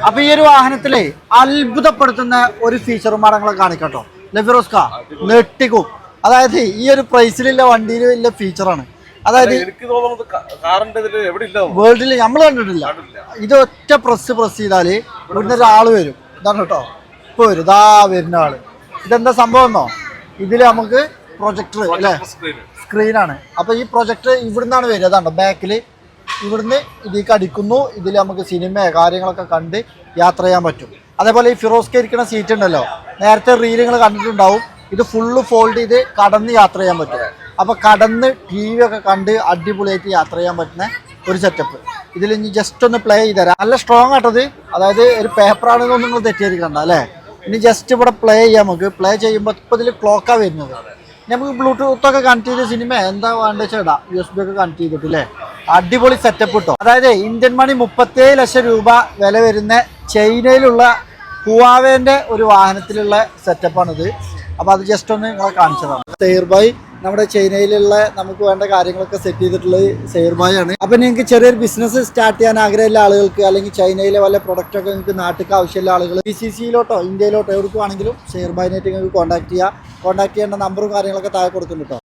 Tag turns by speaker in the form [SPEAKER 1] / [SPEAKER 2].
[SPEAKER 1] അപ്പൊ ഈ ഒരു വാഹനത്തിലെ അത്ഭുതപ്പെടുത്തുന്ന ഒരു ഫീച്ചറും മടങ്ങളെ കാണിക്കട്ടോ ലഫിറോസ്ക നെട്ടിക്കും. അതായത് ഈ ഒരു പ്രൈസിലുള്ള വണ്ടിയിലുള്ള ഫീച്ചറാണ്. അതായത് വേൾഡിൽ നമ്മൾ കണ്ടിട്ടില്ല. ഇത് ഒറ്റ പ്രസ് ചെയ്താല് ഇവിടുന്ന് ഒരാള് വരും. ഇതാണ് കേട്ടോ, ഇപ്പൊ വരും, ഇതാ വരുന്ന ആള്. ഇതെന്താ സംഭവം എന്നോ, ഇതില് നമുക്ക് പ്രൊജക്ടർ അല്ലെ, സ്ക്രീനാണ്. അപ്പൊ ഈ പ്രൊജക്ടർ ഇവിടുന്നാണ് വരിക. അതാണ്ടോ ബാക്കില്, ഇവിടുന്ന് ഇതിലേക്ക് അടിക്കുന്നു. ഇതിൽ നമുക്ക് സിനിമ കാര്യങ്ങളൊക്കെ കണ്ട് യാത്ര ചെയ്യാൻ പറ്റും. അതേപോലെ ഈ ഫിറോസ്ക ഇരിക്കുന്ന സീറ്റ് ഉണ്ടല്ലോ, നേരത്തെ റീലുകൾ കണ്ടിട്ടുണ്ടാവും. ഇത് ഫുള്ള് ഫോൾഡ് ചെയ്ത് കടന്ന് യാത്ര ചെയ്യാൻ പറ്റും. അപ്പോൾ കടന്ന് ടി വി ഒക്കെ കണ്ട് അടിപൊളിയായിട്ട് യാത്ര ചെയ്യാൻ പറ്റുന്ന ഒരു സെറ്റപ്പ്. ഇതിൽ ഇനി ജസ്റ്റ് ഒന്ന് പ്ലേ ചെയ്ത് തരാം. നല്ല സ്ട്രോങ് ആട്ടത്, അതായത് ഒരു പേപ്പറാണെന്നൊന്നും നിങ്ങൾ തെറ്റിയിരിക്കണ്ട അല്ലേ. ഇനി ജസ്റ്റ് ഇവിടെ പ്ലേ ചെയ്യാം. നമുക്ക് പ്ലേ ചെയ്യുമ്പോൾ ഇപ്പോൾ ഇതിൽ ക്ലോക്കാണ് വരുന്നത്. നമുക്ക് ബ്ലൂടൂത്തൊക്കെ കണക്ട് ചെയ്ത സിനിമ എന്താ വേണ്ട ചേട്ടാ, USB ഒക്കെ കണക്ട് ചെയ്തിട്ടില്ലേ. അടിപൊളി സെറ്റപ്പ് കിട്ടും. അതായത് ഇന്ത്യൻ മണി 37 ലക്ഷം രൂപ വില വരുന്ന ചൈനയിലുള്ള ഹുവാവേന്റെ ഒരു വാഹനത്തിലുള്ള സെറ്റപ്പാണിത്. അപ്പോൾ അത് ജസ്റ്റ് ഒന്ന് നിങ്ങളെ കാണിച്ചതാണ്. സെയർബായ് നമ്മുടെ ചൈനയിലുള്ള നമുക്ക് വേണ്ട കാര്യങ്ങളൊക്കെ സെറ്റ് ചെയ്തിട്ടുള്ളത് സെയർബായ് ആണ്. അപ്പം നിങ്ങൾക്ക് ചെറിയൊരു ബിസിനസ് സ്റ്റാർട്ട് ചെയ്യാൻ ആഗ്രഹമുള്ള ആളുകൾക്ക്, അല്ലെങ്കിൽ ചൈനയിലെ വല്ല പ്രൊഡക്റ്റൊക്കെ നിങ്ങൾക്ക് നാട്ടിലേക്ക് ആവശ്യമുള്ള ആളുകൾ GCCയിലോട്ടോ ഇന്ത്യയിലോട്ടോ എവിടേക്ക് വേണമെങ്കിലും സെയർബായിനായിട്ട് നിങ്ങൾക്ക് കോൺടാക്ട് ചെയ്യേണ്ട നമ്പറും കാര്യങ്ങളൊക്കെ താഴെ കൊടുക്കുന്നുണ്ട് കേട്ടോ.